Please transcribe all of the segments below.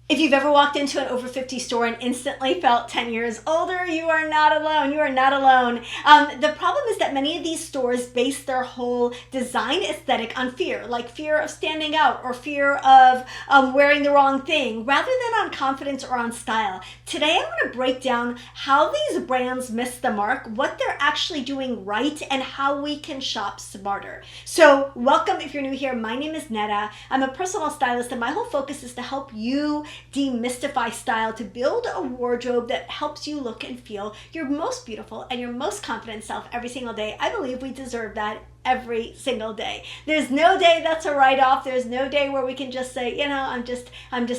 If you've ever walked into an over 50 store and instantly felt 10 years older, you are not alone. You are not alone. The problem is that many of these stores base their whole design aesthetic on fear, like fear of standing out or fear of wearing the wrong thing, rather than on confidence or on style. Today, I'm going to break down how these brands miss the mark, what they're actually doing right, and how we can shop smarter. So welcome if you're new here. My name is Netta. I'm a personal stylist, and my whole focus is to help you demystify style, to build a wardrobe that helps you look and feel your most beautiful and your most confident self every single day. I believe we deserve that every single day. There's no day that's a write-off. There's no day where we can just say, you know, I'm just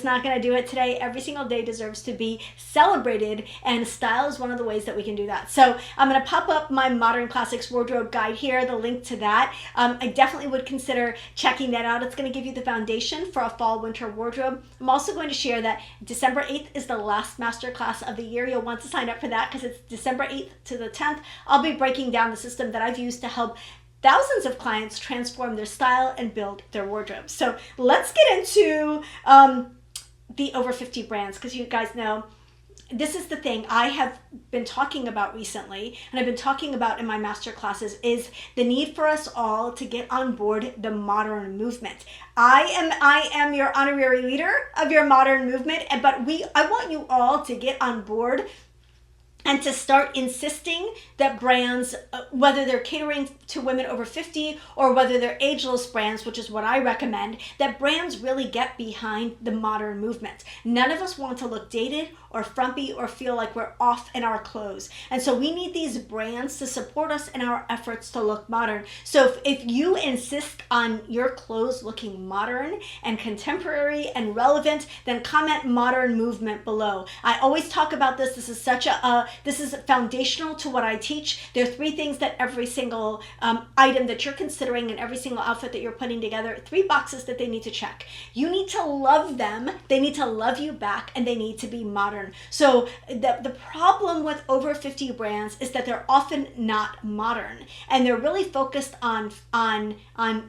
not going to do it today. Every single day deserves to be celebrated, and style is one of the ways that we can do that. So I'm going to pop up my Modern Classics wardrobe guide here, the link to that. I definitely would consider checking that out. It's going to give you the foundation for a fall winter wardrobe. I'm also going to share that December 8th is the last masterclass of the year. You'll want to sign up for that because it's December 8th to the 10th. I'll be breaking down the system that I've used to help thousands of clients transform their style and build their wardrobe. So let's get into the over 50 brands, because you guys know this is the thing I have been talking about recently, and I've been talking about in my master classes, is the need for us all to get on board the modern movement. I am your honorary leader of your modern movement, but I want you all to get on board and to start insisting that brands, whether they're catering to women over 50 or whether they're ageless brands, which is what I recommend, that brands really get behind the modern movement. None of us want to look dated or frumpy or feel like we're off in our clothes. And so we need these brands to support us in our efforts to look modern. So if you insist on your clothes looking modern and contemporary and relevant, then comment modern movement below. I always talk about this. This is foundational to what I teach. There are 3 things that every single item that you're considering and every single outfit that you're putting together, 3 boxes that they need to check. You need to love them, they need to love you back, and they need to be modern. So the problem with over 50 brands is that they're often not modern, and they're really focused on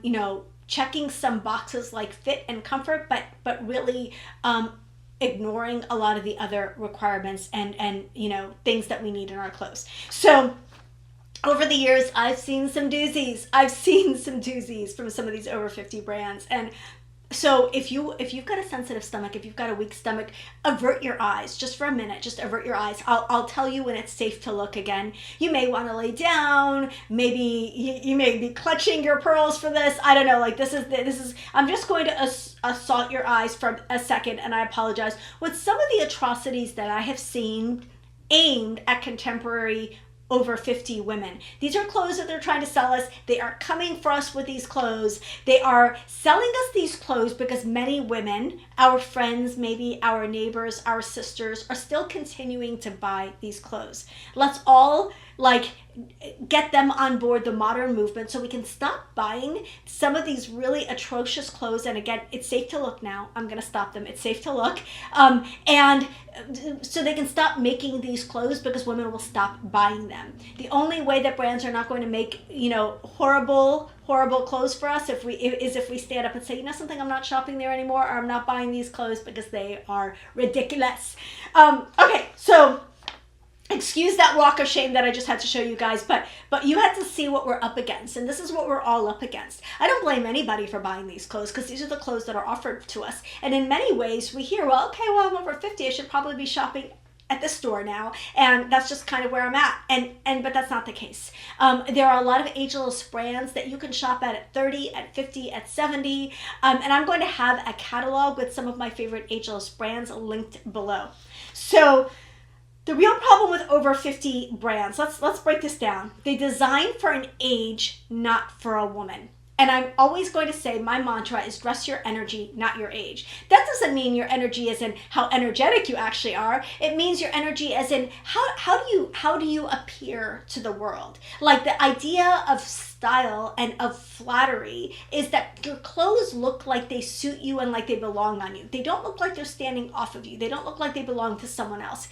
you know, checking some boxes like fit and comfort, but really ignoring a lot of the other requirements and you know, things that we need in our clothes. So over the years, I've seen some doozies. From some of these over 50 brands. And so if you've got a sensitive stomach, if you've got a weak stomach, avert your eyes just for a minute. Just avert your eyes. I'll tell you when it's safe to look again. You may want to lay down. Maybe you may be clutching your pearls for this. I don't know. Like this is. I'm just going to assault your eyes for a second, and I apologize. With some of the atrocities that I have seen aimed at contemporary over 50 women. These are clothes that they're trying to sell us. They are coming for us with these clothes. They are selling us these clothes because many women, our friends, maybe our neighbors, our sisters, are still continuing to buy these clothes. Let's all get them on board the modern movement so we can stop buying some of these really atrocious clothes. And again, it's safe to look now. I'm going to stop them. It's safe to look. And so they can stop making these clothes because women will stop buying them. The only way that brands are not going to make, you know, horrible clothes for us is if we stand up and say, you know something, I'm not shopping there anymore, or I'm not buying these clothes because they are ridiculous. Okay, so excuse that walk of shame that I just had to show you guys, but you had to see what we're up against, and this is what we're all up against. I don't blame anybody for buying these clothes because these are the clothes that are offered to us. And in many ways, we hear, well, okay, well, I'm over 50, I should probably be shopping at this store now, and that's just kind of where I'm at. But that's not the case. There are a lot of ageless brands that you can shop at 30, at 50, at 70, and I'm going to have a catalog with some of my favorite ageless brands linked below. So the real problem with over 50 brands, let's break this down. They design for an age, not for a woman. And I'm always going to say my mantra is dress your energy, not your age. That doesn't mean your energy as in how energetic you actually are. It means your energy as in how do you appear to the world? Like the idea of style and of flattery is that your clothes look like they suit you and like they belong on you. They don't look like they're standing off of you. They don't look like they belong to someone else.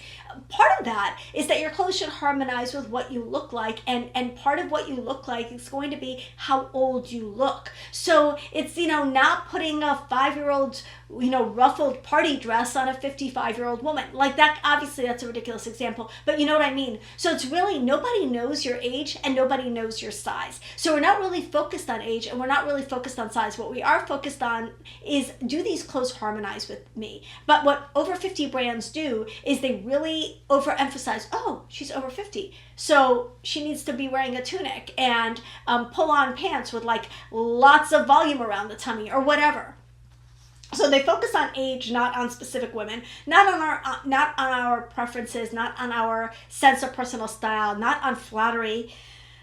part of that is that your clothes should harmonize with what you look like, and part of what you look like is going to be how old you look. So it's, not putting a 5-year-old, ruffled party dress on a 55-year-old woman. Like that, obviously that's a ridiculous example, but you know what I mean? So it's really, nobody knows your age and nobody knows your size. So we're not really focused on age and we're not really focused on size. What we are focused on is, do these clothes harmonize with me? But what over 50 brands do is they really overemphasize, oh, she's over 50, so she needs to be wearing a tunic and pull on pants with like lots of volume around the tummy or whatever. So they focus on age, not on specific women, not on our preferences, not on our sense of personal style, not on flattery.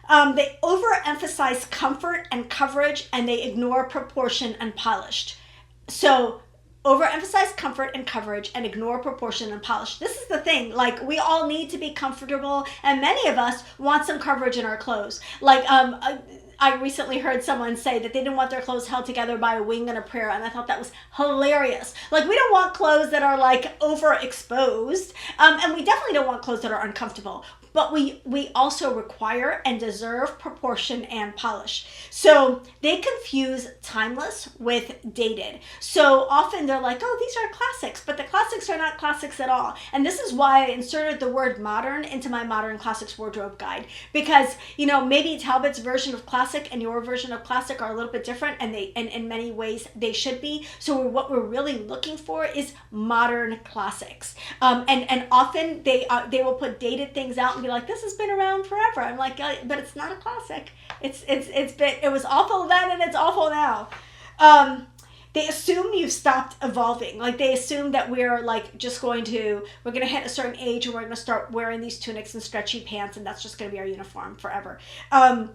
They overemphasize comfort and coverage, and they ignore proportion and polished. So overemphasize comfort and coverage and ignore proportion and polish. This is the thing, like we all need to be comfortable, and many of us want some coverage in our clothes. Like I recently heard someone say that they didn't want their clothes held together by a wing and a prayer, and I thought that was hilarious. Like, we don't want clothes that are like overexposed, and we definitely don't want clothes that are uncomfortable. But we also require and deserve proportion and polish. So they confuse timeless with dated. So often they're like, oh, these are classics, but the classics are not classics at all. And this is why I inserted the word modern into my modern classics wardrobe guide. Because, maybe Talbot's version of classic and your version of classic are a little bit different, and in many ways they should be. So what we're really looking for is modern classics. And often they will put dated things out and be like, this has been around forever. I'm like, but it's not a classic. It was awful then and it's awful now. They assume you've stopped evolving. Like they assume that we're like we're going to hit a certain age and we're going to start wearing these tunics and stretchy pants, and that's just going to be our uniform forever. And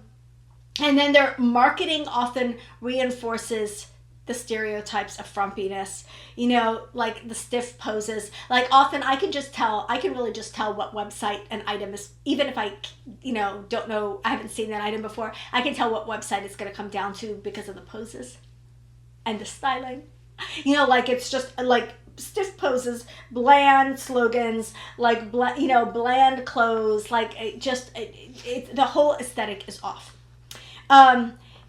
then their marketing often reinforces the stereotypes of frumpiness, like the stiff poses. Like often I can really just tell what website an item is, even if I, don't know, I haven't seen that item before, I can tell what website it's going to come down to because of the poses and the styling. Like it's just like stiff poses, bland slogans, like, bland clothes, like the whole aesthetic is off.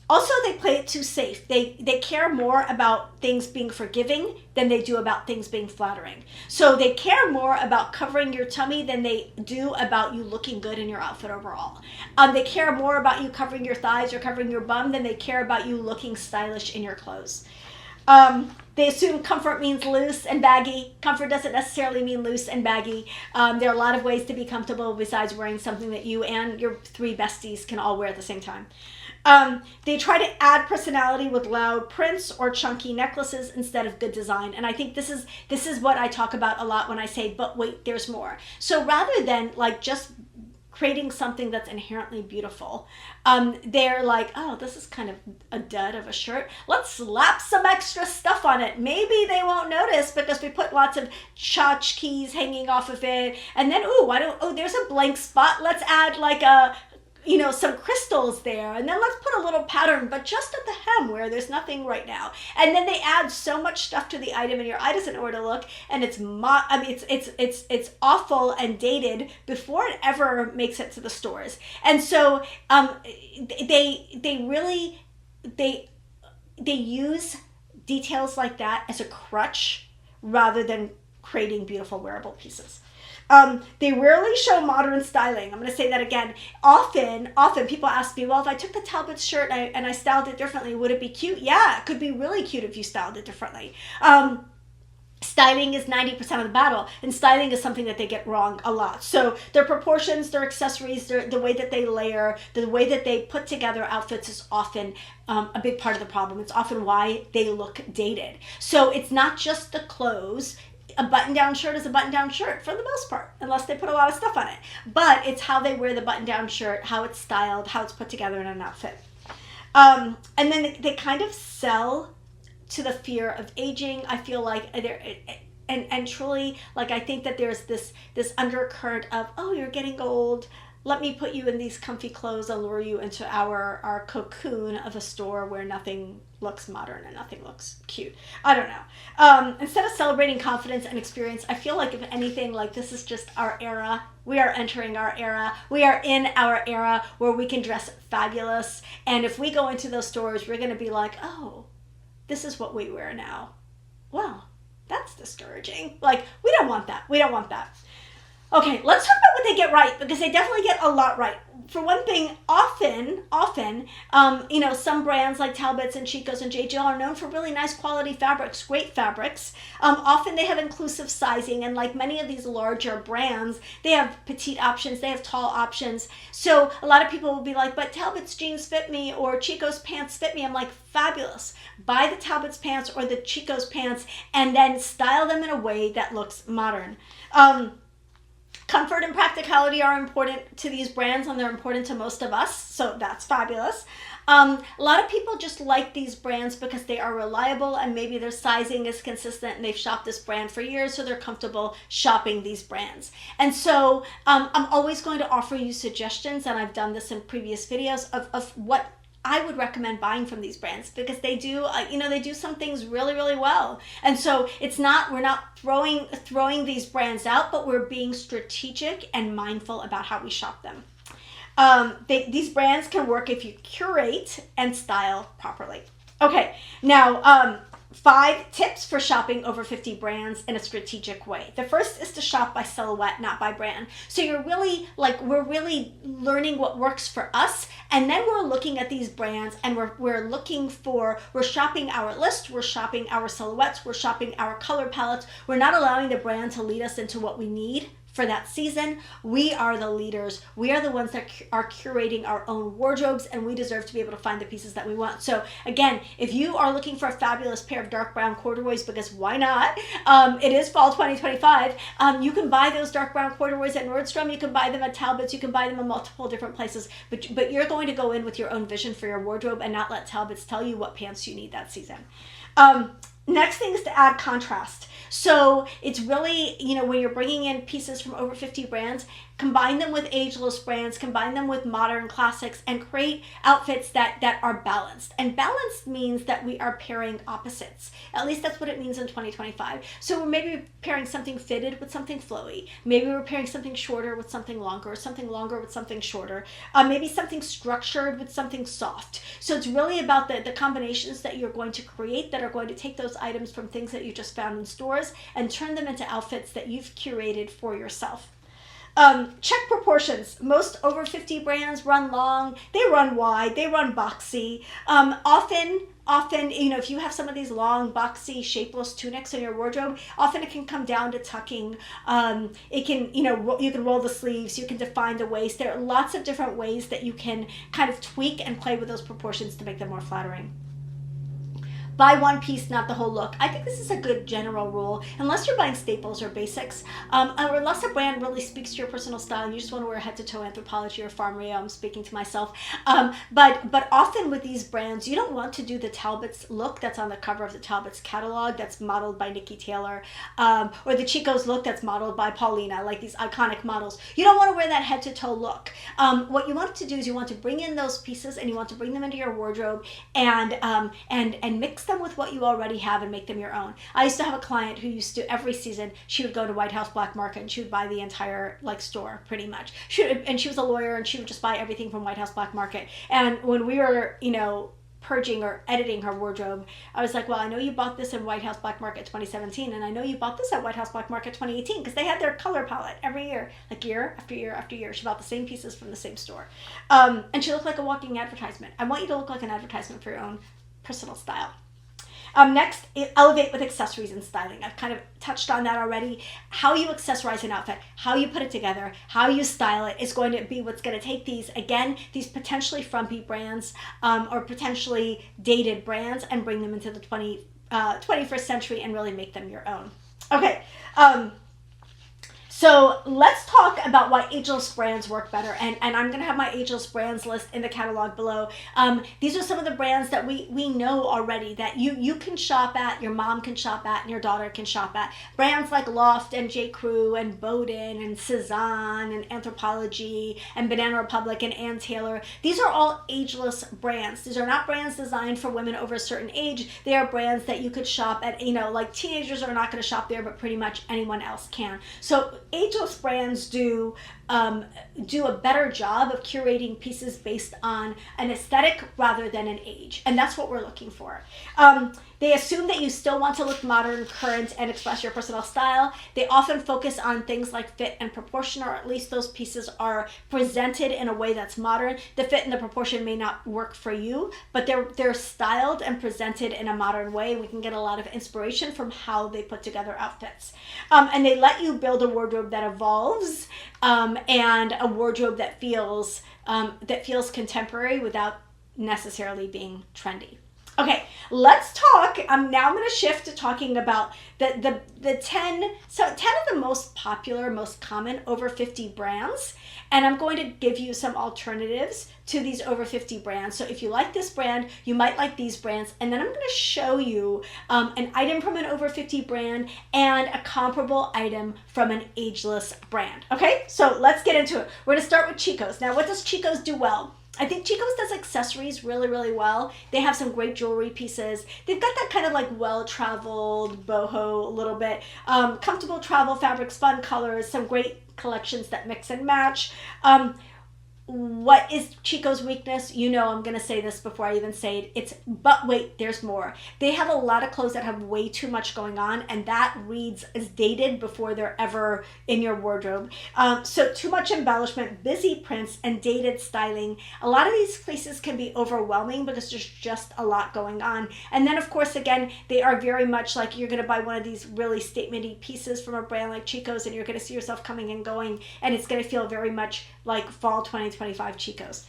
Also, they play it too safe. They care more about things being forgiving than they do about things being flattering. So they care more about covering your tummy than they do about you looking good in your outfit overall. They care more about you covering your thighs or covering your bum than they care about you looking stylish in your clothes. They assume comfort means loose and baggy. Comfort doesn't necessarily mean loose and baggy. There are a lot of ways to be comfortable besides wearing something that you and your 3 besties can all wear at the same time. They try to add personality with loud prints or chunky necklaces instead of good design. And I think this is what I talk about a lot when I say, but wait, there's more. So rather than like just creating something that's inherently beautiful, they're like, oh, this is kind of a dud of a shirt. Let's slap some extra stuff on it. Maybe they won't notice because we put lots of tchotchkes hanging off of it. And then, there's a blank spot. Let's add like some crystals there, and then let's put a little pattern, but just at the hem where there's nothing right now. And then they add so much stuff to the item, and your eye doesn't know where to look, and it's awful and dated before it ever makes it to the stores. And so they use details like that as a crutch rather than creating beautiful wearable pieces. They rarely show modern styling. I'm going to say that again. Often people ask me, well, if I took the Talbots shirt and I styled it differently, would it be cute? Yeah, it could be really cute if you styled it differently. Styling is 90% of the battle, and styling is something that they get wrong a lot. So their proportions, their accessories, the way that they layer, the way that they put together outfits is often a big part of the problem. It's often why they look dated. So it's not just the clothes. A button-down shirt is a button-down shirt for the most part, unless they put a lot of stuff on it. But it's how they wear the button-down shirt, how it's styled, how it's put together in an outfit. And then they kind of sell to the fear of aging. I feel like and truly, like, I think that there's this undercurrent of, oh, you're getting old, let me put you in these comfy clothes and lure you into our cocoon of a store where nothing looks modern and nothing looks cute. I don't know. Instead of celebrating confidence and experience, I feel like if anything, like this is just our era. We are entering our era. We are in our era where we can dress fabulous. And if we go into those stores, we're going to be like, oh, this is what we wear now. Well, that's discouraging. Like, we don't want that. We don't want that. Okay, let's talk about what they get right, because they definitely get a lot right. For one thing, often, some brands like Talbots and Chico's and J.Jill are known for really nice quality fabrics, great fabrics. Often they have inclusive sizing, and like many of these larger brands, they have petite options, they have tall options. So a lot of people will be like, but Talbot's jeans fit me, or Chico's pants fit me. I'm like, fabulous. Buy the Talbot's pants or the Chico's pants, and then style them in a way that looks modern. Comfort and practicality are important to these brands, and they're important to most of us, so that's fabulous. A lot of people just like these brands because they are reliable, and maybe their sizing is consistent and they've shopped this brand for years, so they're comfortable shopping these brands. And so I'm always going to offer you suggestions, and I've done this in previous videos, of what I would recommend buying from these brands, because they do, they do some things really, really well. And so we're not throwing these brands out, but we're being strategic and mindful about how we shop them. These brands can work if you curate and style properly. Okay, now 5 tips for shopping over 50 brands in a strategic way. The first is to shop by silhouette, not by brand. So we're really learning what works for us, and then we're looking at these brands, and we're shopping our list, we're shopping our silhouettes, we're shopping our color palettes. We're not allowing the brand to lead us into what we need for that season. We are the leaders. We are the ones that are curating our own wardrobes, and we deserve to be able to find the pieces that we want. So again, if you are looking for a fabulous pair of dark brown corduroys, because why not? It is fall 2025. You can buy those dark brown corduroys at Nordstrom. You can buy them at Talbots. You can buy them in multiple different places. But you're going to go in with your own vision for your wardrobe and not let Talbots tell you what pants you need that season. Next thing is to add contrast. So it's really, when you're bringing in pieces from over 50 brands, combine them with ageless brands, combine them with modern classics, and create outfits that are balanced. And balanced means that we are pairing opposites. At least that's what it means in 2025. So we're maybe pairing something fitted with something flowy. Maybe we're pairing something shorter with something longer, or something longer with something shorter. Maybe something structured with something soft. So it's really about the combinations that you're going to create that are going to take those items from things that you just found in stores and turn them into outfits that you've curated for yourself. Check proportions. Most over 50 brands run long, they run wide, they run boxy. Often, if you have some of these long, boxy, shapeless tunics in your wardrobe, often it can come down to tucking. You can roll the sleeves, you can define the waist. There are lots of different ways that you can kind of tweak and play with those proportions to make them more flattering. Buy one piece, not the whole look. I think this is a good general rule, unless you're buying staples or basics, or unless a brand really speaks to your personal style and you just want to wear head-to-toe Anthropologie or Farm Rio. I'm speaking to myself. But often with these brands, you don't want to do the Talbots look that's on the cover of the Talbots catalog that's modeled by Nikki Taylor, or the Chico's look that's modeled by Paulina, like these iconic models. You don't want to wear that head-to-toe look. What you want to do is you want to bring in those pieces, and you want to bring them into your wardrobe and mix them with what you already have and make them your own. I used to have a client who used to, every season, she would go to White House Black Market and she would buy the entire store pretty much. And she was a lawyer, and she would just buy everything from White House Black Market. And when we were, purging or editing her wardrobe, I was like, well, I know you bought this in White House Black Market 2017, and I know you bought this at White House Black Market 2018, because they had their color palette every year, like year after year after year. She bought the same pieces from the same store. And she looked like a walking advertisement. I want you to look like an advertisement for your own personal style. Next, elevate with accessories and styling. I've kind of touched on that already. How you accessorize an outfit, how you put it together, how you style it is going to be what's going to take these potentially frumpy brands or potentially dated brands and bring them into the 21st century and really make them your own. Okay. So let's talk about why ageless brands work better. And I'm going to have my ageless brands list in the catalog below. These are some of the brands that we know already that you can shop at, your mom can shop at, and your daughter can shop at. Brands like Loft and J. Crew and Bowden and Cezanne and Anthropologie and Banana Republic and Ann Taylor. These are all ageless brands. These are not brands designed for women over a certain age. They are brands that you could shop at, like teenagers are not going to shop there, but pretty much anyone else can. So ageless brands do a better job of curating pieces based on an aesthetic rather than an age. And that's what we're looking for. They assume that you still want to look modern, current, and express your personal style. They often focus on things like fit and proportion, or at least those pieces are presented in a way that's modern. The fit and the proportion may not work for you, but they're styled and presented in a modern way. We can get a lot of inspiration from how they put together outfits. And they let you build a wardrobe that evolves, and a wardrobe that feels contemporary without necessarily being trendy. Okay, let's talk. Now I'm going to shift to talking about the 10 of the most popular, most common over 50 brands. And I'm going to give you some alternatives to these over 50 brands. So if you like this brand, you might like these brands. And then I'm going to show you an item from an over 50 brand and a comparable item from an ageless brand. Okay, so let's get into it. We're going to start with Chico's. Now, what does Chico's do well? I think Chico's does accessories really, really well. They have some great jewelry pieces. They've got that kind of like well-traveled boho a little bit. Comfortable travel fabrics, fun colors, some great collections that mix and match. What is Chico's weakness? I'm going to say this before I even say it. But wait, there's more. They have a lot of clothes that have way too much going on, and that reads as dated before they're ever in your wardrobe. So too much embellishment, busy prints, and dated styling. A lot of these pieces can be overwhelming because there's just a lot going on. And then, of course, again, they are very much like you're going to buy one of these really statement-y pieces from a brand like Chico's, and you're going to see yourself coming and going, and it's going to feel very much like fall 2025 Chico's.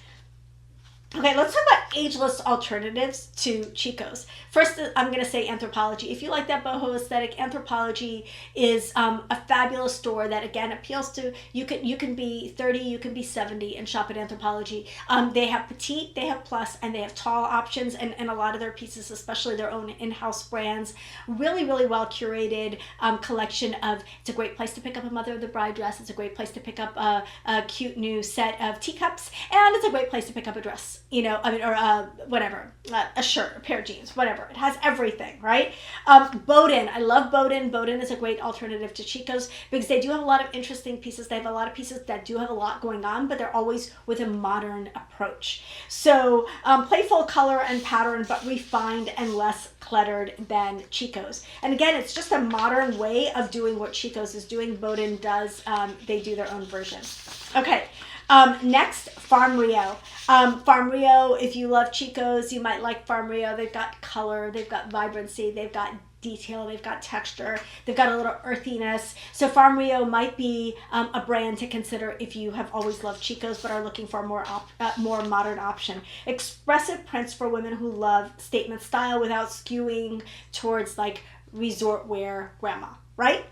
Okay, let's talk about ageless alternatives to Chico's. First, I'm going to say Anthropologie. If you like that boho aesthetic, Anthropologie is a fabulous store that, again, appeals to, you can be 30, you can be 70 and shop at Anthropologie. They have petite, they have plus, and they have tall options, and a lot of their pieces, especially their own in-house brands, really, really well curated collection of, it's a great place to pick up a Mother of the Bride dress, it's a great place to pick up a cute new set of teacups, and it's a great place to pick up a dress. Whatever, a shirt, a pair of jeans, whatever. It has everything, right? Bowden, I love Bowden. Bowden is a great alternative to Chico's because they do have a lot of interesting pieces. They have a lot of pieces that do have a lot going on, but they're always with a modern approach. So playful color and pattern, but refined and less cluttered than Chico's. And again, it's just a modern way of doing what Chico's is doing. Bowden does, they do their own version. Okay. Next, Farm Rio. Farm Rio, if you love Chico's, you might like Farm Rio. They've got color, they've got vibrancy, they've got detail, they've got texture, they've got a little earthiness. So Farm Rio might be a brand to consider if you have always loved Chico's but are looking for a more modern option. Expressive prints for women who love statement style without skewing towards like resort wear grandma. Right?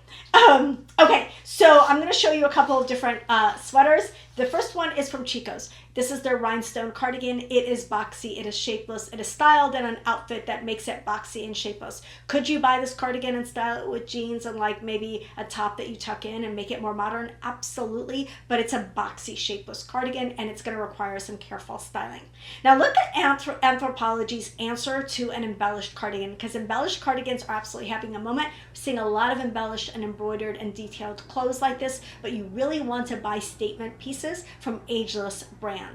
Okay, so I'm going to show you a couple of different sweaters. The first one is from Chico's. This is their rhinestone cardigan. It is boxy, it is shapeless, it is styled in an outfit that makes it boxy and shapeless. Could you buy this cardigan and style it with jeans and like maybe a top that you tuck in and make it more modern? Absolutely, but it's a boxy, shapeless cardigan and it's going to require some careful styling. Now look at Anthropologie's answer to an embellished cardigan, because embellished cardigans are absolutely having a moment. We're seeing a lot of embellished and embroidered and detailed clothes like this, but you really want to buy statement pieces from ageless brands.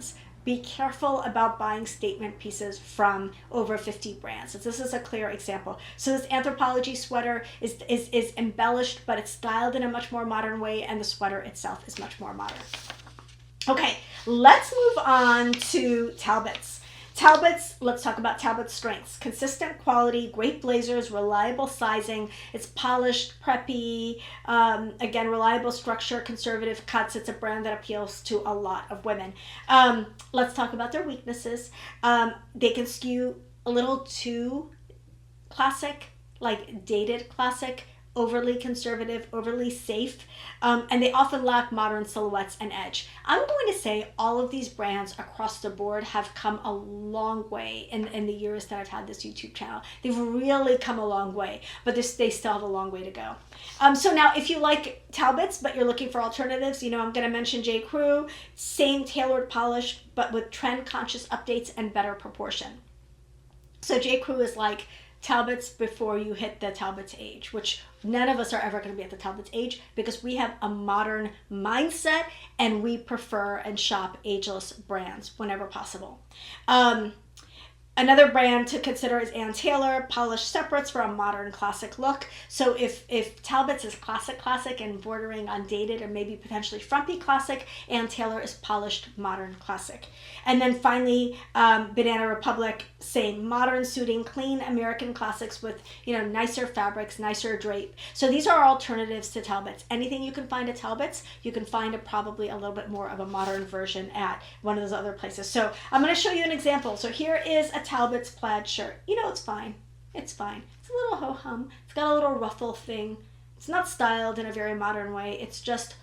Be careful about buying statement pieces from over 50 brands. So this is a clear example. So this Anthropologie sweater is embellished, but it's styled in a much more modern way, and the sweater itself is much more modern. Okay, let's move on to Talbots. Talbots, let's talk about Talbots' strengths. Consistent quality, great blazers, reliable sizing. It's polished, preppy, again, reliable structure, conservative cuts. It's a brand that appeals to a lot of women. Let's talk about their weaknesses. They can skew a little too classic, like dated classic, overly conservative, overly safe, and they often lack modern silhouettes and edge. I'm going to say all of these brands across the board have come a long way in the years that I've had this YouTube channel. They've really come a long way, but they still have a long way to go. So now if you like Talbots, but you're looking for alternatives, I'm going to mention J. Crew, same tailored polish, but with trend conscious updates and better proportion. So J. Crew is like Talbots before you hit the Talbots age, which none of us are ever going to be at the Talbots age because we have a modern mindset and we prefer and shop ageless brands whenever possible. Another brand to consider is Ann Taylor, polished separates for a modern classic look. So if Talbots is classic and bordering on dated or maybe potentially frumpy classic, Ann Taylor is polished modern classic. And then finally, Banana Republic, same, modern suiting, clean American classics with nicer fabrics, nicer drape. So these are alternatives to Talbots. Anything you can find at Talbots, you can find probably a little bit more of a modern version at one of those other places. So I'm going to show you an example. So here is a Talbots plaid shirt. It's fine. It's fine. It's a little ho-hum. It's got a little ruffle thing. It's not styled in a very modern way. It's just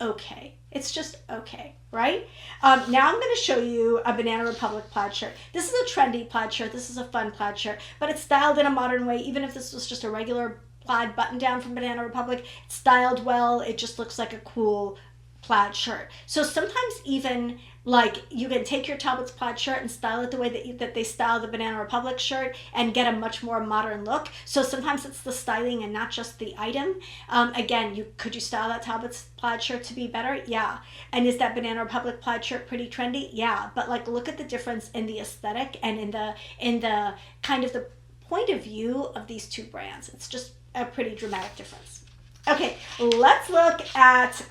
okay. It's just okay, right? Now I'm going to show you a Banana Republic plaid shirt. This is a trendy plaid shirt. This is a fun plaid shirt, but it's styled in a modern way. Even if this was just a regular plaid button down from Banana Republic, it's styled well. It just looks like a cool plaid shirt. So sometimes even like you can take your Talbots plaid shirt and style it the way that they style the Banana Republic shirt and get a much more modern look. So sometimes it's the styling and not just the item. Again, could you style that Talbots plaid shirt to be better? Yeah. And is that Banana Republic plaid shirt pretty trendy? Yeah. But like look at the difference in the aesthetic and in the kind of the point of view of these two brands. It's just a pretty dramatic difference. Okay, let's look at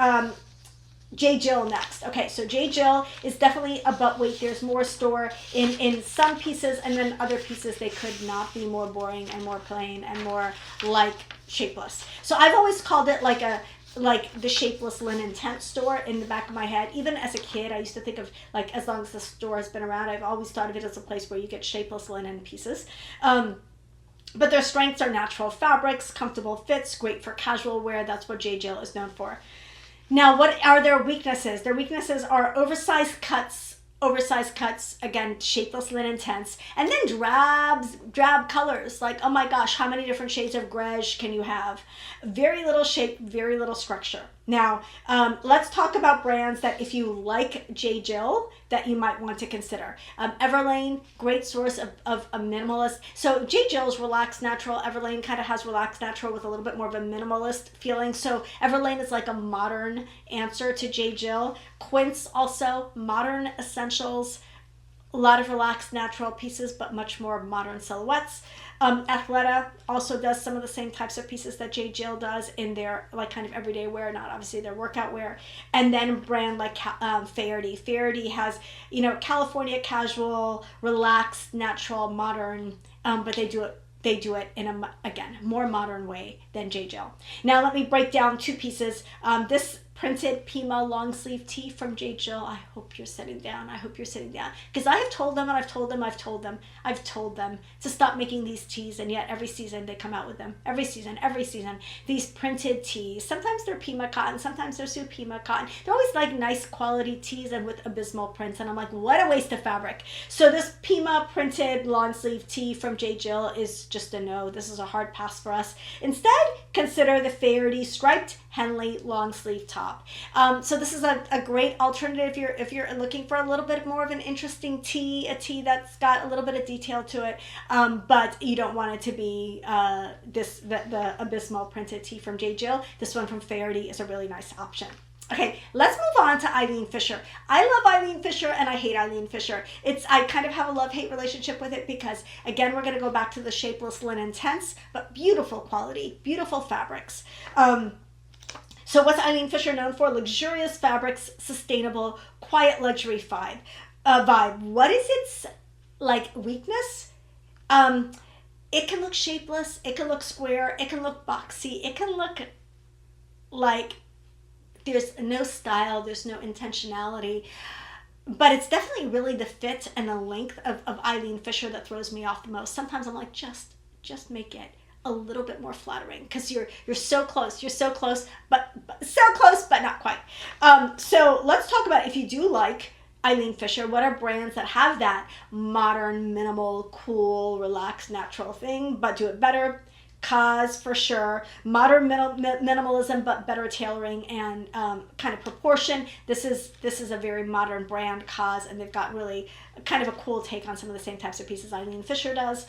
J.Jill next. Okay, so J.Jill is definitely a butt weight. There's more store in some pieces, and then other pieces they could not be more boring and more plain and more like shapeless. So I've always called it like the shapeless linen tent store in the back of my head. Even as a kid, I used to think of like as long as the store has been around, I've always thought of it as a place where you get shapeless linen pieces. But their strengths are natural fabrics, comfortable fits, great for casual wear. That's what J.Jill is known for. Now, what are their weaknesses? Their weaknesses are oversized cuts, again, shapeless linen tents, and then drab colors. Like, oh my gosh, how many different shades of greige can you have? Very little shape, very little structure. Now, let's talk about brands that if you like J.Jill, that you might want to consider. Everlane, great source of a minimalist. So J.Jill's relaxed natural. Everlane kind of has relaxed natural with a little bit more of a minimalist feeling. So Everlane is like a modern answer to J.Jill. Quince also, modern essentials. A lot of relaxed natural pieces, but much more modern silhouettes. Athleta also does some of the same types of pieces that J.Jill does in their like kind of everyday wear, not obviously their workout wear. And then a brand like Faherty. Faherty has, California casual, relaxed, natural, modern, but they do it in a, again, more modern way than J.Jill. Now let me break down two pieces. This printed Pima long sleeve tee from J.Jill. I hope you're sitting down. I hope you're sitting down. Because I have told them and I've told them to stop making these tees, and yet every season they come out with them. Every season. These printed tees. Sometimes they're Pima cotton, sometimes they're Sue Pima cotton. They're always like nice quality tees and with abysmal prints, and I'm like, what a waste of fabric. So this Pima printed long sleeve tee from J.Jill is just a no. This is a hard pass for us. Instead, consider the Faherty striped Henley long sleeve top. So this is a great alternative if you're looking for a little bit more of an interesting tee, a tee that's got a little bit of detail to it, but you don't want it to be the abysmal printed tee from J.Jill. This one from Faherty is a really nice option. Okay, let's move on to Eileen Fisher. I love Eileen Fisher and I hate Eileen Fisher. I kind of have a love-hate relationship with it because, again, we're going to go back to the shapeless linen tents, but beautiful quality, beautiful fabrics. So what's Eileen Fisher known for? Luxurious fabrics, sustainable, quiet luxury vibe. What is its weakness? It can look shapeless, it can look square, it can look boxy, it can look like there's no style, there's no intentionality. But it's definitely really the fit and the length of Eileen Fisher that throws me off the most. Sometimes I'm like, just make it a little bit more flattering, because you're so close. You're so close, but so close, but not quite. So let's talk about, if you do like Eileen Fisher, what are brands that have that modern, minimal, cool, relaxed, natural thing, but do it better? Cause, for sure. Modern minimalism, but better tailoring and kind of proportion. This is a very modern brand, Cause, and they've got really kind of a cool take on some of the same types of pieces Eileen Fisher does.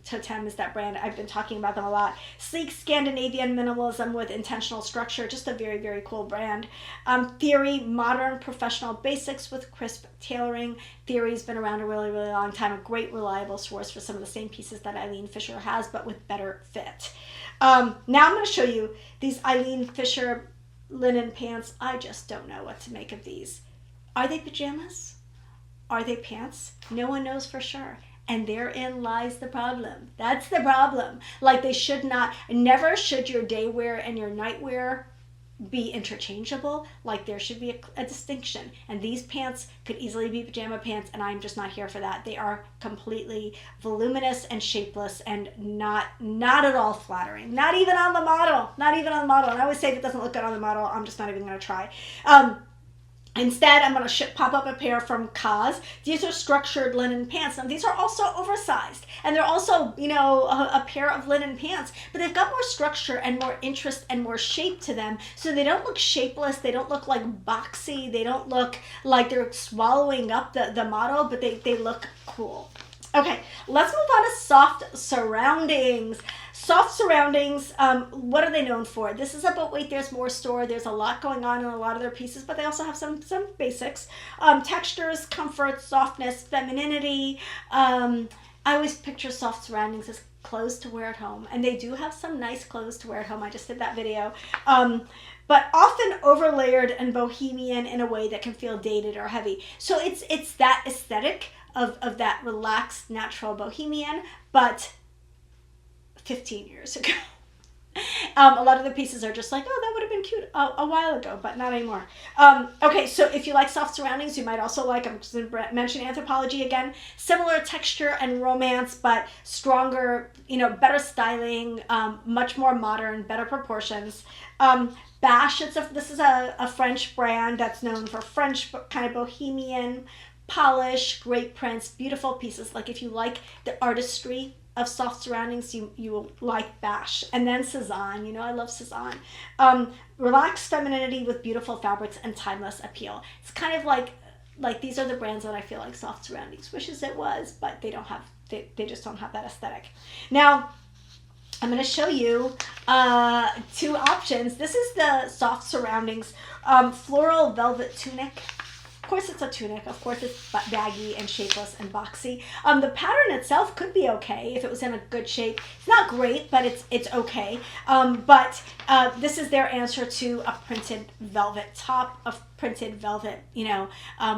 Totem is that brand. I've been talking about them a lot. Sleek Scandinavian minimalism with intentional structure. Just a very, very cool brand. Theory, modern professional basics with crisp tailoring. Theory's been around a really, really long time. A great, reliable source for some of the same pieces that Eileen Fisher has, but with better fit. Now I'm going to show you these Eileen Fisher linen pants. I just don't know what to make of these. Are they pajamas? Are they pants? No one knows for sure. And therein lies the problem. That's the problem. Like, they should not, never should your day wear and your night wear be interchangeable. Like, there should be a distinction. And these pants could easily be pajama pants, and I'm just not here for that. They are completely voluminous and shapeless and not at all flattering. Not even on the model. Not even on the model. And I always say if it doesn't look good on the model, I'm just not even going to try. Instead, I'm going to pop up a pair from Cause. These are structured linen pants. Now, these are also oversized. And they're also, you know, a pair of linen pants. But they've got more structure and more interest and more shape to them. So they don't look shapeless. They don't look like boxy. They don't look like they're swallowing up the model. But they look cool. Okay, let's move on to soft surroundings. Soft surroundings, what are they known for? This is a But Wait, There's More store. There's a lot going on in a lot of their pieces, but they also have some basics. Textures, comfort, softness, femininity. I always picture soft surroundings as clothes to wear at home, and they do have some nice clothes to wear at home. I just did that video. But often overlayered and bohemian in a way that can feel dated or heavy. So it's that aesthetic of that relaxed, natural bohemian, but 15 years ago. A lot of the pieces are just like, oh, that would have been cute a while ago, but not anymore. Okay, so if you like soft surroundings, you might also like, I'm just going to mention Anthropology again. Similar texture and romance, but stronger, you know, better styling, much more modern, better proportions. Bash, this is a French brand that's known for French kind of bohemian polish, great prints, beautiful pieces. Like, if you like the artistry of soft surroundings, you will like Bash. And then Cezanne, you know, I love Cezanne. Relaxed femininity with beautiful fabrics and timeless appeal. It's kind of like these are the brands that I feel like soft surroundings wishes it was, but they don't have, they just don't have that aesthetic. Now, I'm going to show you two options. This is the soft surroundings floral velvet tunic. Of course it's a tunic. Of course it's baggy and shapeless and boxy. The pattern itself could be okay if it was in a good shape. It's not great, but it's okay. But this is their answer to a printed velvet top, a printed velvet, you know,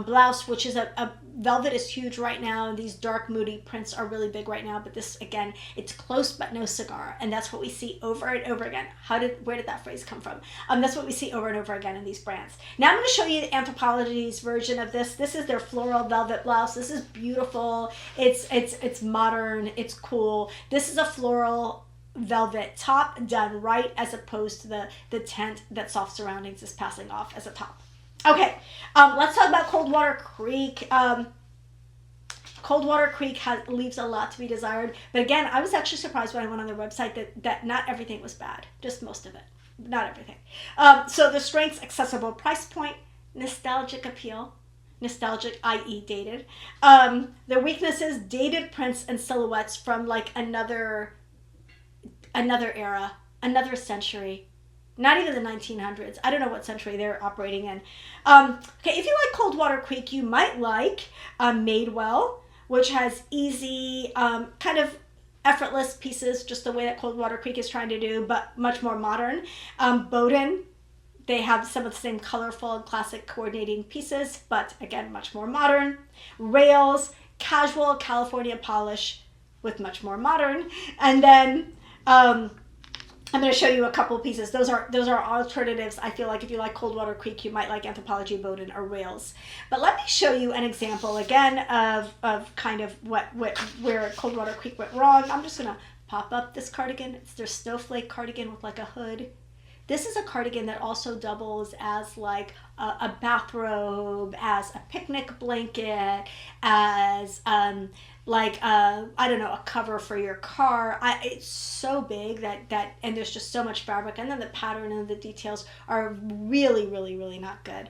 blouse, which is a velvet is huge right now. These dark, moody prints are really big right now. But this, again, it's close but no cigar, and that's what we see over and over again. Where did that phrase come from? That's what we see over and over again in these brands. Now I'm going to show you Anthropology's version of this. This is their floral velvet blouse. This is beautiful. It's modern. It's cool. This is a floral velvet top done right, as opposed to the tent that Soft Surroundings is passing off as a top. Okay, let's talk about Coldwater Creek. Coldwater Creek leaves a lot to be desired. But again, I was actually surprised when I went on their website that not everything was bad. Just most of it. Not everything. So the strengths: accessible price point, nostalgic appeal. Nostalgic, i.e. dated. Their weaknesses: dated prints and silhouettes from like another era, another century. Not even the 1900s. I don't know what century they're operating in. Okay, if you like Coldwater Creek, you might like Madewell, which has easy, kind of effortless pieces, just the way that Coldwater Creek is trying to do, but much more modern. Bowden, they have some of the same colorful and classic coordinating pieces, but again, much more modern. Rails, casual California polish with much more modern. And then I'm going to show you a couple of pieces. Those are alternatives. I feel like if you like Coldwater Creek, you might like Anthropology, Bowden, or Rails. But let me show you an example again of kind of where Coldwater Creek went wrong. I'm just going to pop up this cardigan. It's their snowflake cardigan with like a hood. This is a cardigan that also doubles as like a bathrobe, as a picnic blanket, as like I don't know, a cover for your car. It's so big that and there's just so much fabric, and then the pattern and the details are really, really, really not good.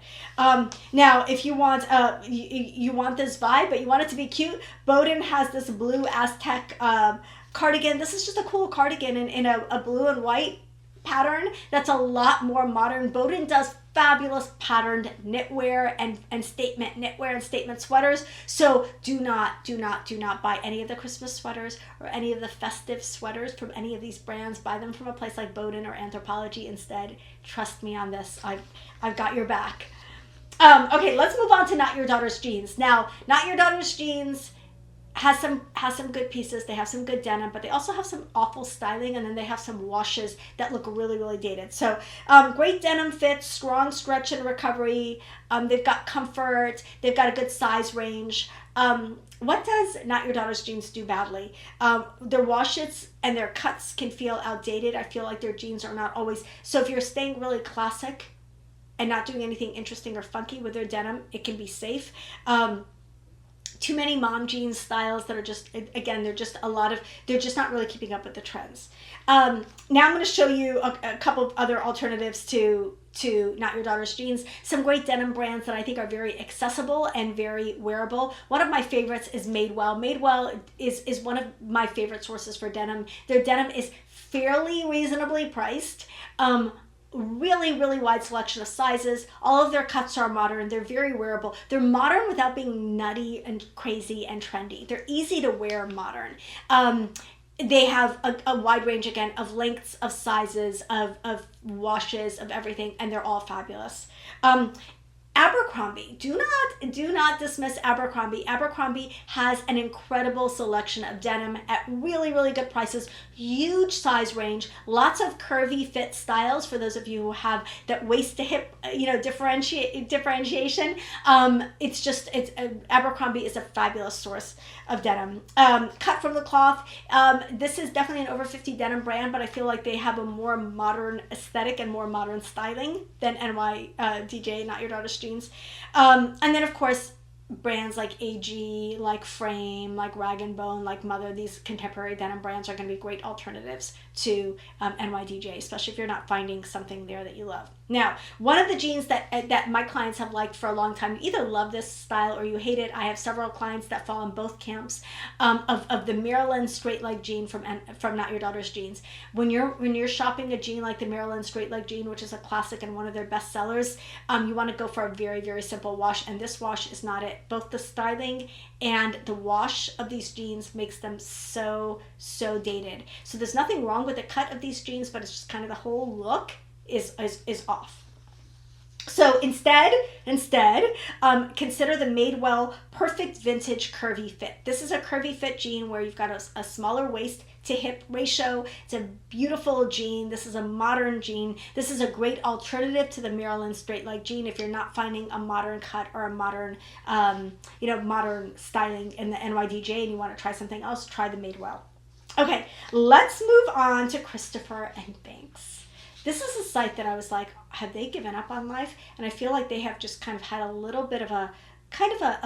Now, if you want you want this vibe, but you want it to be cute, Bowden has this blue Aztec cardigan. This is just a cool cardigan in a blue and white pattern that's a lot more modern. Bowden does fabulous patterned knitwear and statement knitwear and statement sweaters. So do not buy any of the Christmas sweaters or any of the festive sweaters from any of these brands. Buy them from a place like Bowden or Anthropologie instead. Trust me on this. I've got your back. Okay, let's move on to Not Your Daughter's Jeans. Now, Not Your Daughter's Jeans has some good pieces. They have some good denim, but they also have some awful styling, and then they have some washes that look really, really dated. So great denim fits, strong stretch and recovery. They've got comfort. They've got a good size range. What does Not Your Daughter's Jeans do badly? Their washes and their cuts can feel outdated. I feel like their jeans are not always. So if you're staying really classic and not doing anything interesting or funky with their denim, it can be safe. Too many mom jeans styles that are just, again, they're just not really keeping up with the trends. Now I'm going to show you a couple of other alternatives to Not Your Daughter's Jeans. Some great denim brands that I think are very accessible and very wearable. One of my favorites is Madewell. Madewell is one of my favorite sources for denim. Their denim is fairly reasonably priced. Really, really wide selection of sizes. All of their cuts are modern. They're very wearable. They're modern without being nutty and crazy and trendy. They're easy to wear modern. They have a wide range, again, of lengths, of sizes, of washes, of everything, and they're all fabulous. Abercrombie, do not dismiss Abercrombie. Abercrombie has an incredible selection of denim at really, really good prices, huge size range, lots of curvy fit styles for those of you who have that waist to hip, differentiation. Abercrombie is a fabulous source of denim. Cut from the cloth. This is definitely an over 50 denim brand, but I feel like they have a more modern aesthetic and more modern styling than NYDJ, Not Your Daughter's Jeans. And then, of course, brands like AG, like Frame, like Rag & Bone, like Mother, these contemporary denim brands are going to be great alternatives to NYDJ, especially if you're not finding something there that you love. Now, one of the jeans that my clients have liked for a long time, you either love this style or you hate it. I have several clients that fall in both camps of the Maryland straight leg jean from Not Your Daughter's Jeans. When you're shopping a jean like the Maryland straight leg jean, which is a classic and one of their best sellers, you want to go for a very, very simple wash, and this wash is not it. Both the styling and the wash of these jeans makes them so dated. So there's nothing wrong with the cut of these jeans, but it's just kind of the whole look is off. So instead, consider the Madewell Perfect Vintage Curvy Fit. This is a curvy fit jean where you've got a smaller waist to hip ratio. It's a beautiful jean. This is a modern jean. This is a great alternative to the Maryland straight leg jean if you're not finding a modern cut or a modern, modern styling in the NYDJ and you want to try something else, try the Madewell. Okay, let's move on to Christopher and Banks. This is a site that I was like, have they given up on life? And I feel like they have just kind of had a little bit of a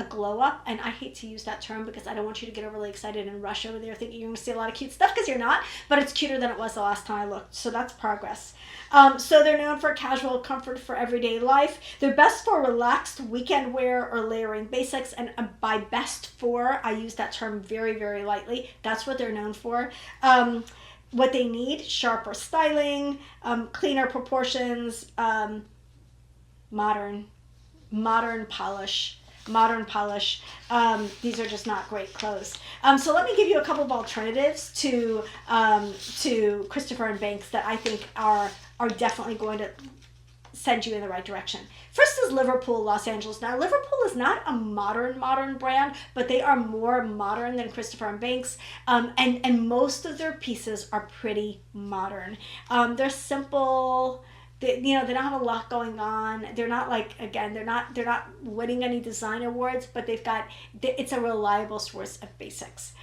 glow up, and I hate to use that term because I don't want you to get overly excited and rush over there thinking you're going to see a lot of cute stuff, because you're not, but it's cuter than it was the last time I looked, so that's progress. So they're known for casual comfort for everyday life. They're best for relaxed weekend wear or layering basics, and by best for, I use that term very, very lightly. That's what they're known for. What they need: sharper styling, cleaner proportions, modern polish. These are just not great clothes. So let me give you a couple of alternatives to Christopher and Banks that I think are definitely going to send you in the right direction. First is Liverpool, Los Angeles. Now, Liverpool is not a modern brand, but they are more modern than Christopher and Banks, and most of their pieces are pretty modern. They're simple. they don't have a lot going on. They're not like, again, they're not winning any design awards, but it's a reliable source of basics.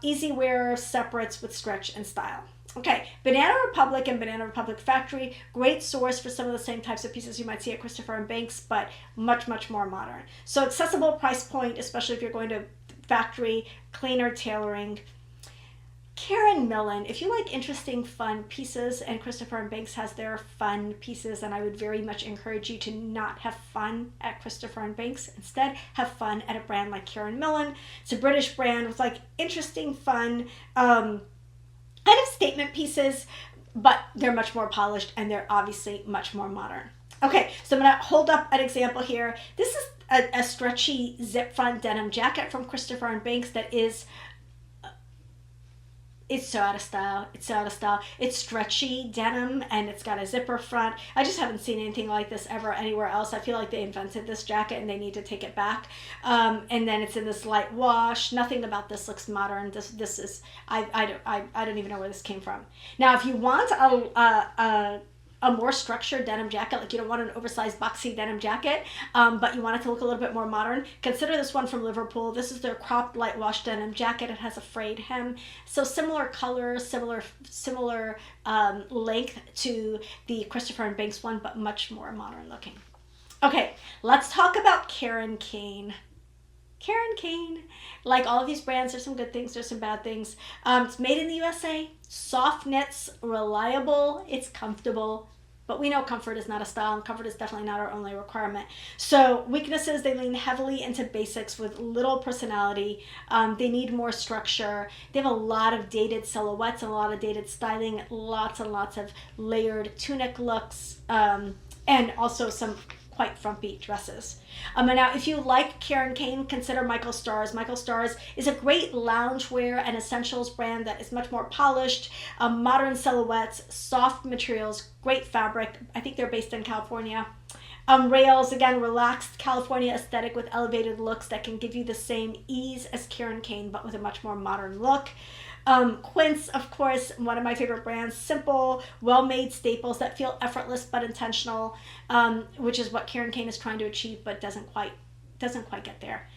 Easy wear, separates with stretch and style. Okay, Banana Republic and Banana Republic Factory, great source for some of the same types of pieces you might see at Christopher and Banks, but much, much more modern. So accessible price point, especially if you're going to factory, cleaner tailoring. Karen Millen, if you like interesting, fun pieces, and Christopher and Banks has their fun pieces, and I would very much encourage you to not have fun at Christopher and Banks. Instead, have fun at a brand like Karen Millen. It's a British brand with like interesting, fun, kind of statement pieces, but they're much more polished and they're obviously much more modern. Okay, so I'm going to hold up an example here. This is a stretchy zip front denim jacket from Christopher and Banks that is, it's so out of style. It's so out of style. It's stretchy denim and it's got a zipper front. I just haven't seen anything like this ever anywhere else. I feel like they invented this jacket and they need to take it back. And then it's in this light wash. Nothing about this looks modern. This is, I don't even know where this came from. Now, if you want a more structured denim jacket, like you don't want an oversized boxy denim jacket, but you want it to look a little bit more modern, consider this one from Liverpool. This is their cropped light wash denim jacket. It has a frayed hem. So similar color, similar length to the Christopher and Banks one, but much more modern looking. Okay, let's talk about Kane. Karen Kane. Like all of these brands, there's some good things, there's some bad things. It's made in the USA, soft knits, reliable, it's comfortable, but we know comfort is not a style, and comfort is definitely not our only requirement. So weaknesses, they lean heavily into basics with little personality. They need more structure. They have a lot of dated silhouettes and a lot of dated styling, lots and lots of layered tunic looks, and also some quite frumpy dresses. And now, if you like Karen Kane, consider Michael Stars. Michael Stars is a great loungewear and essentials brand that is much more polished, modern silhouettes, soft materials, great fabric. I think they're based in California. Rails, again, relaxed California aesthetic with elevated looks that can give you the same ease as Karen Kane, but with a much more modern look. Quince, of course, one of my favorite brands. Simple, well-made staples that feel effortless but intentional, which is what Karen Kane is trying to achieve, but doesn't quite get there.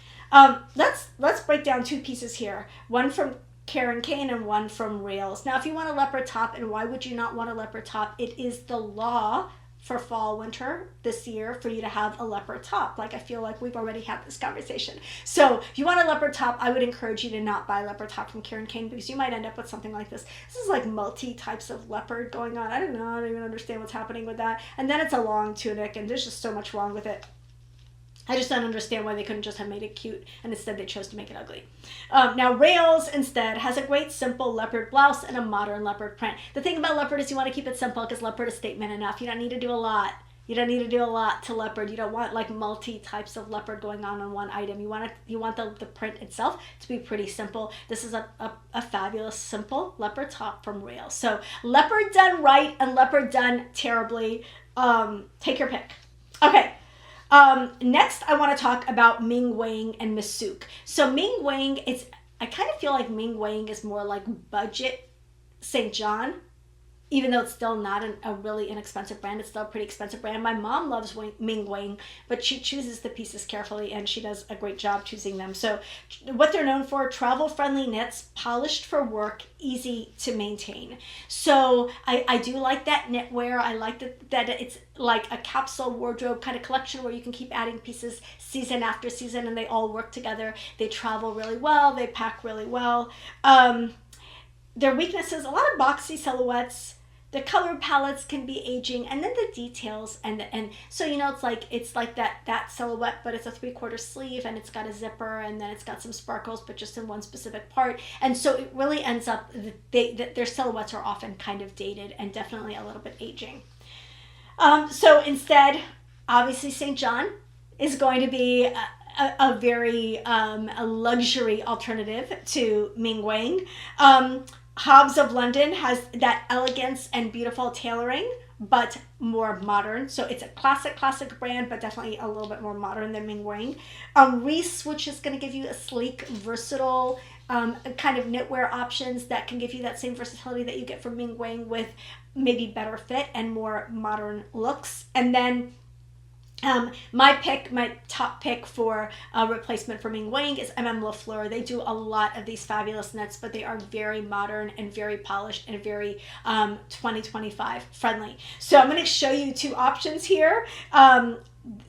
Let's break down two pieces here. One from Karen Kane and one from Rails. Now, if you want a leopard top, and why would you not want a leopard top? It is the law for fall, winter this year for you to have a leopard top. Like, I feel like we've already had this conversation. So if you want a leopard top, I would encourage you to not buy a leopard top from Karen Kane, because you might end up with something like this. This is like multi types of leopard going on. I don't know. I don't even understand what's happening with that. And then it's a long tunic, and there's just so much wrong with it. I just don't understand why they couldn't just have made it cute, and instead they chose to make it ugly. Now, Rails instead has a great simple leopard blouse and a modern leopard print. The thing about leopard is you want to keep it simple, because leopard is statement enough. You don't need to do a lot. You don't need to do a lot to leopard. You don't want like multi types of leopard going on one item. You want the print itself to be pretty simple. This is a fabulous simple leopard top from Rails. So leopard done right and leopard done terribly. Take your pick. Okay. Next, I want to talk about Ming Wang and Miss Sook. So Ming Wang, I kind of feel like Ming Wang is more like budget St. John, even though it's still not a really inexpensive brand. It's still a pretty expensive brand. My mom loves Ming Wang, but she chooses the pieces carefully, and she does a great job choosing them. So what they're known for, travel-friendly knits, polished for work, easy to maintain. So I do like that knitwear. I like that it's like a capsule wardrobe kind of collection where you can keep adding pieces season after season, and they all work together. They travel really well. They pack really well. Their weaknesses, a lot of boxy silhouettes. The color palettes can be aging, and then the details, and so it's like that silhouette, but it's a 3/4 sleeve, and it's got a zipper, and then it's got some sparkles, but just in one specific part, and so it really ends up their silhouettes are often kind of dated and definitely a little bit aging. So instead, obviously, St. John is going to be a very a luxury alternative to Ming Wang. Hobbs of London has that elegance and beautiful tailoring, but more modern. So it's a classic brand, but definitely a little bit more modern than Ming Wang. Reese, which is going to give you a sleek, versatile kind of knitwear options that can give you that same versatility that you get from Ming Wang with maybe better fit and more modern looks. And then my top pick for a replacement for Ming Wang is LaFleur. They do a lot of these fabulous knits, but they are very modern and very polished and very 2025 friendly. So I'm going to show you two options here.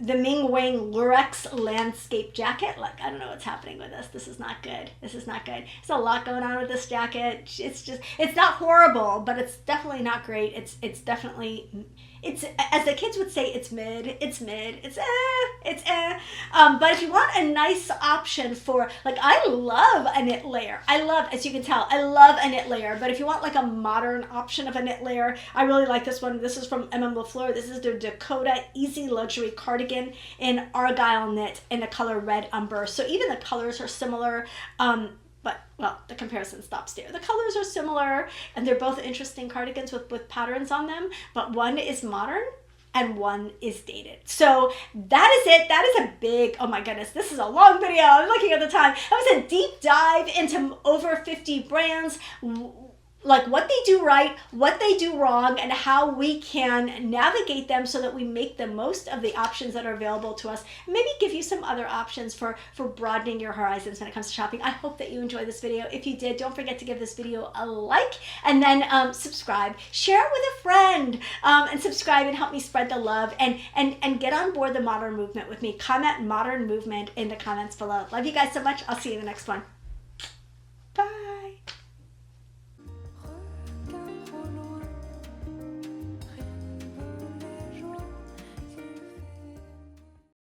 The Ming Wang Lurex landscape jacket. Like, I don't know what's happening with this. This is not good. This is not good. There's a lot going on with this jacket. It's not horrible, but it's definitely not great. It's definitely, as the kids would say, it's mid. It's but if you want a nice option for, like, I love a knit layer. As you can tell, I love a knit layer. But if you want like a modern option of a knit layer, I really like this one. This is from LaFleur. This is their Dakota Easy Luxury Cardigan in Argyle knit in the color Red Umber. So even the colors are similar. But, well, the comparison stops there. The colors are similar, and they're both interesting cardigans with patterns on them, but one is modern and one is dated. So that is it. That is a big, oh my goodness, this is a long video. I'm looking at the time. That was a deep dive into over 50 brands, like what they do right, what they do wrong, and how we can navigate them so that we make the most of the options that are available to us. Maybe give you some other options for broadening your horizons when it comes to shopping. I hope that you enjoyed this video. If you did, don't forget to give this video a like, and then subscribe. Share it with a friend, and subscribe and help me spread the love, and get on board the modern movement with me. Comment modern movement in the comments below. Love you guys so much. I'll see you in the next one.